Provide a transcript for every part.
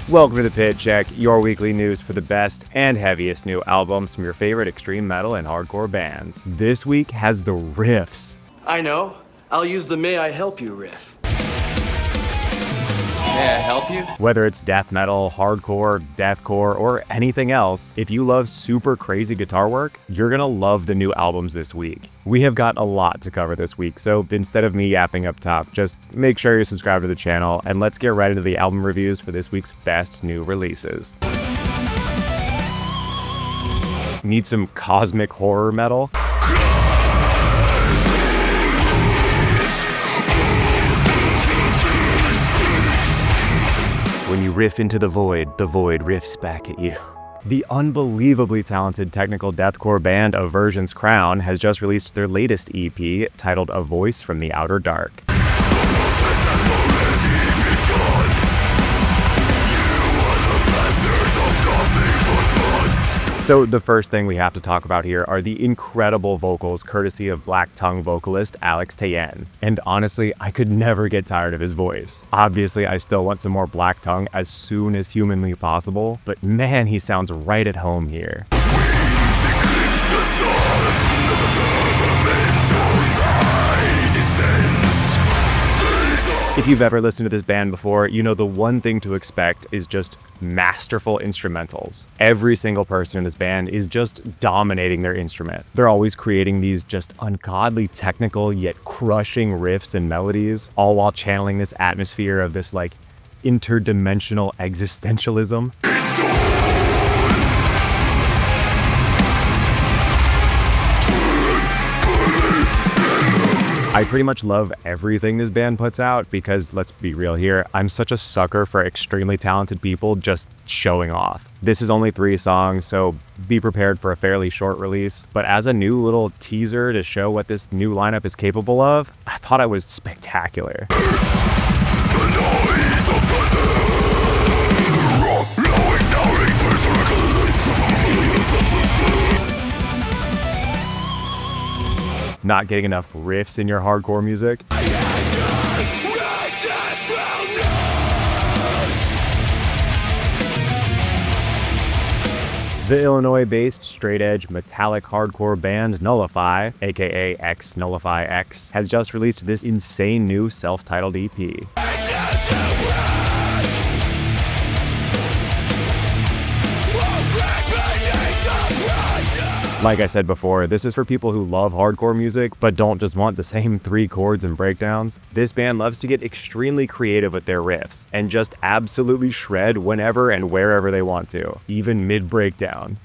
Welcome to the Pit Check, your weekly news for the best and heaviest new albums from your favorite extreme metal and hardcore bands. This week has the RIFFS. I know. I'll use the May I Help You riff. May I help you? Whether it's death metal, hardcore, deathcore, or anything else, if you love super crazy guitar work, you're gonna love the new albums this week. We have got a lot to cover this week, so instead of me yapping up top, just make sure you're subscribed to the channel, and let's get right into the album reviews for this week's best new releases. Need some cosmic horror metal? When you riff into the void riffs back at you. The unbelievably talented technical deathcore band Aversions Crown has just released their latest EP titled A Voice from the Outer Dark. So the first thing we have to talk about here are the incredible vocals courtesy of Black Tongue vocalist Alex Tayen. And honestly, I could never get tired of his voice. Obviously, I still want some more Black Tongue as soon as humanly possible, but man, he sounds right at home here. If you've ever listened to this band before, you know the one thing to expect is just masterful instrumentals. Every single person in this band is just dominating their instrument. They're always creating these just ungodly technical yet crushing riffs and melodies, all while channeling this atmosphere of this like interdimensional existentialism. I pretty much love everything this band puts out because, let's be real here, I'm such a sucker for extremely talented people just showing off. This is only 3 songs, so be prepared for a fairly short release. But as a new little teaser to show what this new lineup is capable of, I thought it was spectacular. Not getting enough riffs in your hardcore music? The Illinois-based straight-edge metallic hardcore band Nullify, aka xNullifyx, has just released this insane new self-titled EP. Like I said before, this is for people who love hardcore music, but don't just want the same 3 chords and breakdowns. This band loves to get extremely creative with their riffs, and just absolutely shred whenever and wherever they want to, even mid-breakdown.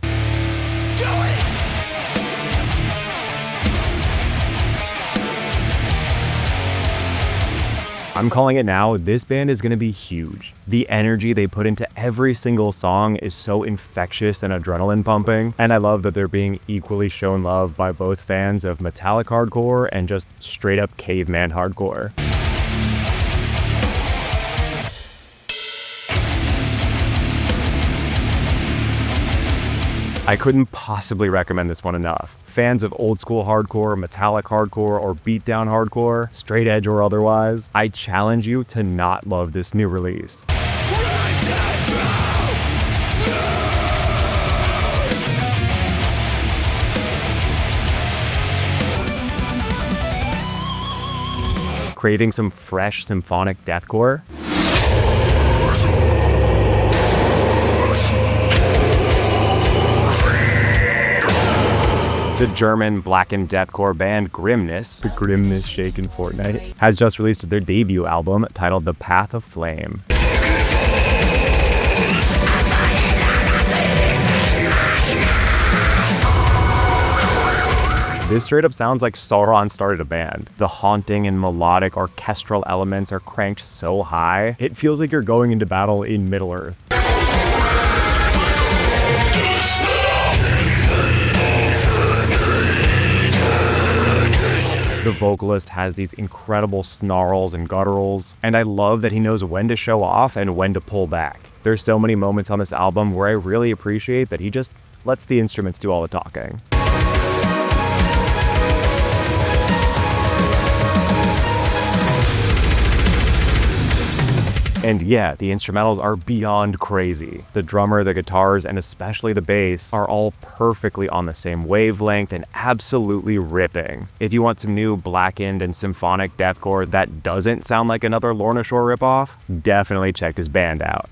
I'm calling it now, this band is gonna be huge. The energy they put into every single song is so infectious and adrenaline pumping, and I love that they're being equally shown love by both fans of metallic hardcore and just straight up caveman hardcore. I couldn't possibly recommend this one enough. Fans of old school hardcore, metallic hardcore, or beatdown hardcore, straight edge or otherwise, I challenge you to not love this new release. Craving some fresh symphonic deathcore? The German Blackened deathcore band Grimnis, the Grimnis shaken Fortnite, has just released their debut album titled The Path of Flame. This straight up sounds like Sauron started a band. The haunting and melodic orchestral elements are cranked so high, it feels like you're going into battle in Middle-earth. The vocalist has these incredible snarls and gutturals, and I love that he knows when to show off and when to pull back. There's so many moments on this album where I really appreciate that he just lets the instruments do all the talking. And yeah, the instrumentals are beyond crazy. The drummer, the guitars, and especially the bass are all perfectly on the same wavelength and absolutely ripping. If you want some new Blackened and Symphonic deathcore that doesn't sound like another Lorna Shore ripoff, definitely check this band out.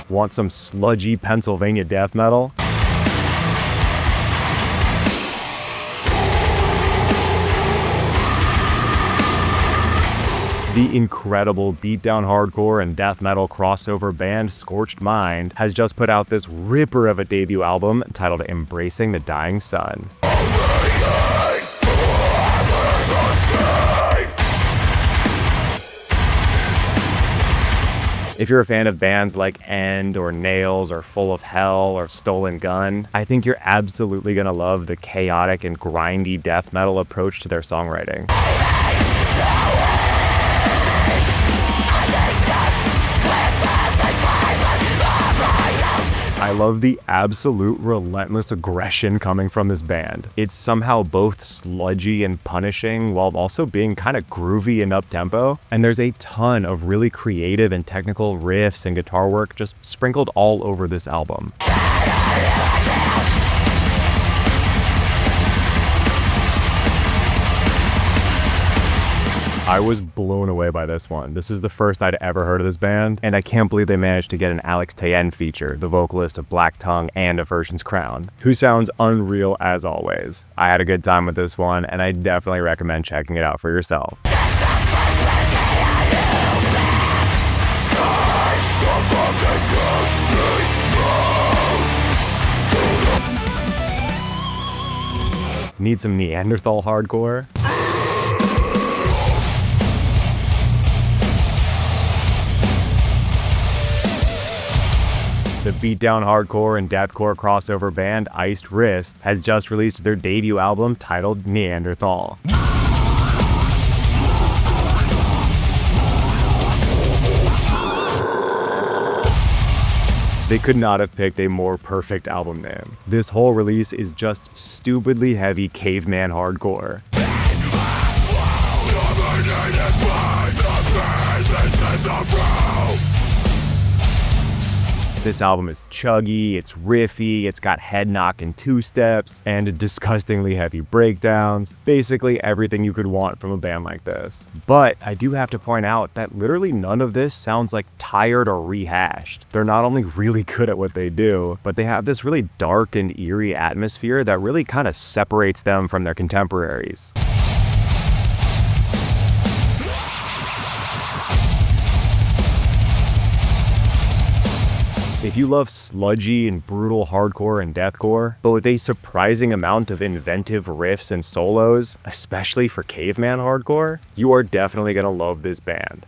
Want some sludgy Pennsylvania death metal? The incredible beatdown hardcore and death metal crossover band Scorched has just put out this ripper of a debut album titled Embracing the Dying Sun. If you're a fan of bands like End or Nails or Full of Hell or Stolen Gun, I think you're absolutely gonna love the chaotic and grindy death metal approach to their songwriting. I love the absolute relentless aggression coming from this band. It's somehow both sludgy and punishing while also being kind of groovy and up-tempo. And there's a ton of really creative and technical riffs and guitar work just sprinkled all over this album. I was blown away by this one. This is the first I'd ever heard of this band, and I can't believe they managed to get an Alex Tayen feature, the vocalist of Black Tongue and Aversions Crown, who sounds unreal as always. I had a good time with this one, and I definitely recommend checking it out for yourself. Need some Neanderthal hardcore? The beatdown hardcore and deathcore crossover band Iced Wrist has just released their debut album titled Neanderthal. They could not have picked a more perfect album name. This whole release is just stupidly heavy caveman hardcore. This album is chuggy, it's riffy, it's got head knock and two steps, and disgustingly heavy breakdowns. Basically everything you could want from a band like this. But I do have to point out that literally none of this sounds like tired or rehashed. They're not only really good at what they do, but they have this really dark and eerie atmosphere that really kind of separates them from their contemporaries. If you love sludgy and brutal hardcore and deathcore, but with a surprising amount of inventive riffs and solos, especially for caveman hardcore, you are definitely gonna love this band.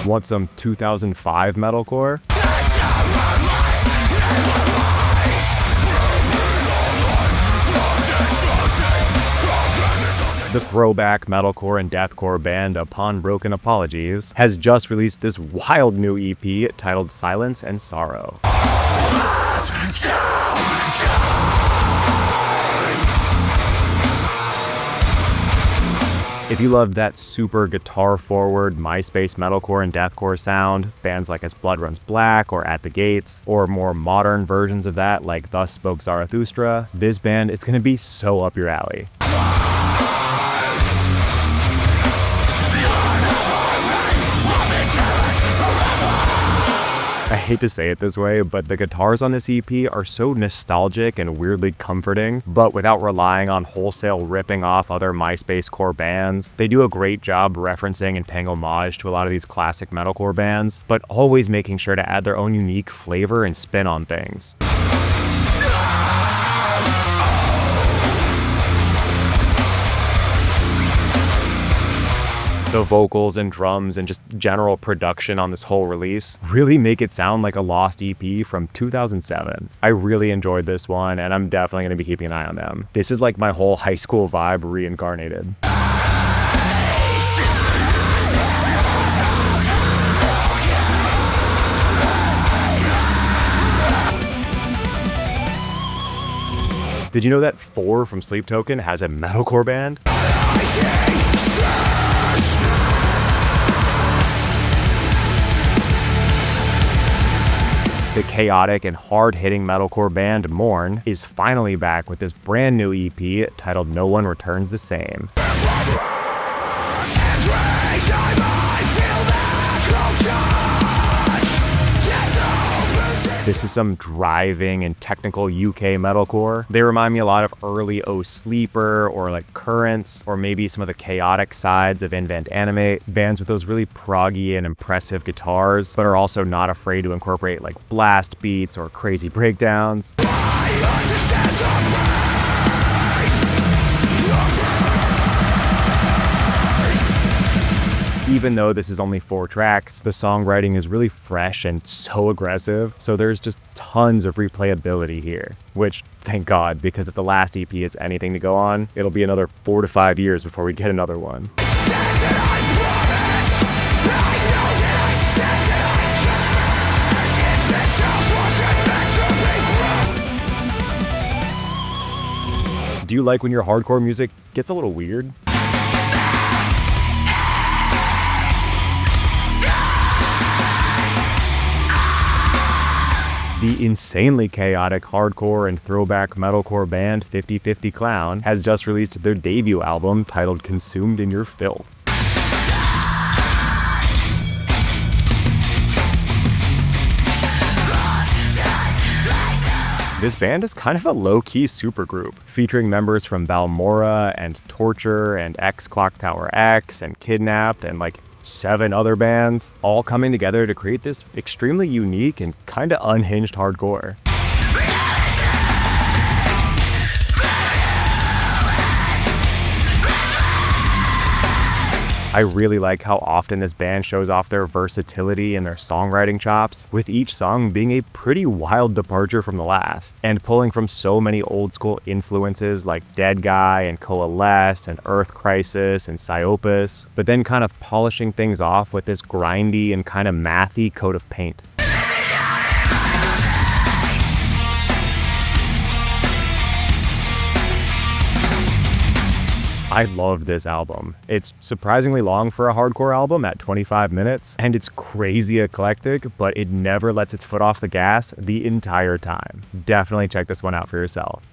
Want some 2005 metalcore? The throwback metalcore and deathcore band Uponbrokenapologies has just released this wild new EP titled Silence and Sorrow. If you love that super guitar forward Myspace metalcore and deathcore sound, bands like As Blood Runs Black or At the Gates, or more modern versions of that like Thus Spoke Zarathustra, this band is going to be so up your alley. I hate to say it this way, but the guitars on this EP are so nostalgic and weirdly comforting, but without relying on wholesale ripping off other Myspace core bands. They do a great job referencing and paying homage to a lot of these classic metalcore bands, but always making sure to add their own unique flavor and spin on things. The vocals and drums and just general production on this whole release really make it sound like a lost EP from 2007. I really enjoyed this one, and I'm definitely going to be keeping an eye on them. This is like my whole high school vibe reincarnated. Did you know that 4 from Sleep Token has a metalcore band? The chaotic and hard-hitting metalcore band Mourn is finally back with this brand new EP titled No One Returns the Same. This is some driving and technical UK metalcore. They remind me a lot of early O Sleeper or like Currents, or maybe some of the chaotic sides of Invent Animate, bands with those really proggy and impressive guitars, but are also not afraid to incorporate like blast beats or crazy breakdowns. Even though this is only 4 tracks, the songwriting is really fresh and so aggressive, so there's just tons of replayability here, which, thank God, because if the last EP is anything to go on, it'll be another 4 to 5 years before we get another one. Do you like when your hardcore music gets a little weird? The insanely chaotic hardcore and throwback metalcore band 50/50 Clown has just released their debut album titled Consumed in Your Filth. This band is kind of a low-key supergroup, featuring members from Balmora and Torture and X Clock Tower X and Kidnapped and like 7 other bands, all coming together to create this extremely unique and kinda unhinged hardcore. I really like how often this band shows off their versatility and their songwriting chops, with each song being a pretty wild departure from the last, and pulling from so many old school influences like Dead Guy and Coalesce and Earth Crisis and Psyopus, but then kind of polishing things off with this grindy and kind of mathy coat of paint. I loved this album. It's surprisingly long for a hardcore album at 25 minutes, and it's crazy eclectic, but it never lets its foot off the gas the entire time. Definitely check this one out for yourself.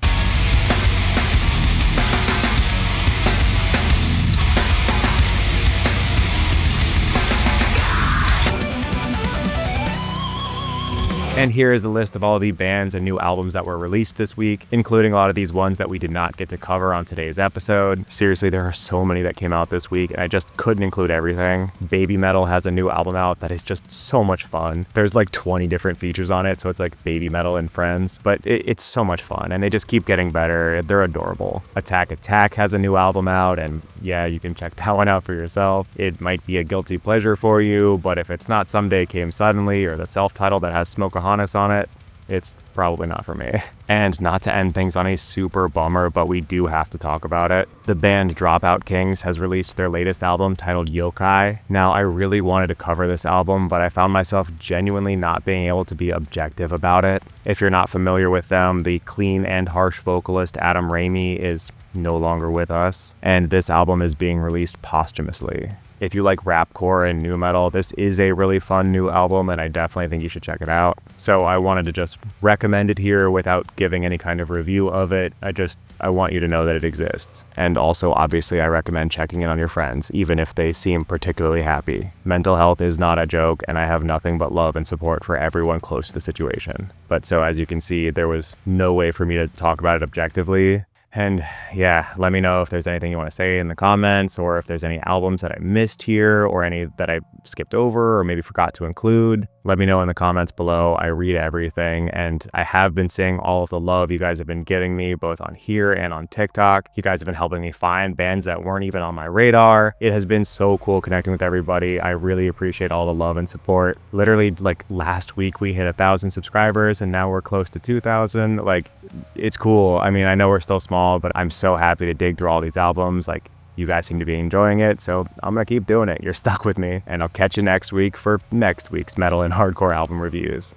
And here is the list of all the bands and new albums that were released this week, including a lot of these ones that we did not get to cover on today's episode. Seriously, there are so many that came out this week, and I just couldn't include everything. Baby Metal has a new album out that is just so much fun. There's like 20 different features on it, so it's like Baby Metal and Friends, but it's so much fun, and they just keep getting better. They're adorable. Attack Attack has a new album out, and yeah, you can check that one out for yourself. It might be a guilty pleasure for you, but if it's not Someday Came Suddenly or the self-titled that has Smokeahontas on it, it's probably not for me. And not to end things on a super bummer, but we do have to talk about it. The band Dropout Kings has released their latest album titled Yokai. Now, I really wanted to cover this album, but I found myself genuinely not being able to be objective about it. If you're not familiar with them, the clean and harsh vocalist Adam Ramey is no longer with us, and this album is being released posthumously. If you like rapcore and nu metal, this is a really fun new album, and I definitely think you should check it out. So I wanted to just recommend it here without giving any kind of review of it. I want you to know that it exists. And also, obviously, I recommend checking in on your friends, even if they seem particularly happy. Mental health is not a joke, and I have nothing but love and support for everyone close to the situation. But so as you can see, there was no way for me to talk about it objectively. And yeah, let me know if there's anything you want to say in the comments, or if there's any albums that I missed here, or any that I skipped over or maybe forgot to include. Let me know in the comments below. I read everything, and I have been seeing all of the love you guys have been giving me both on here and on TikTok. You guys have been helping me find bands that weren't even on my radar. It has been so cool connecting with everybody. I really appreciate all the love and support. Literally, like last week we hit 1,000 subscribers, and now we're close to 2,000. Like, it's cool. I mean, I know we're still small, but I'm so happy to dig through all these albums. Like, you guys seem to be enjoying it, so I'm gonna keep doing it. You're stuck with me, and I'll catch you next week for next week's metal and hardcore album reviews.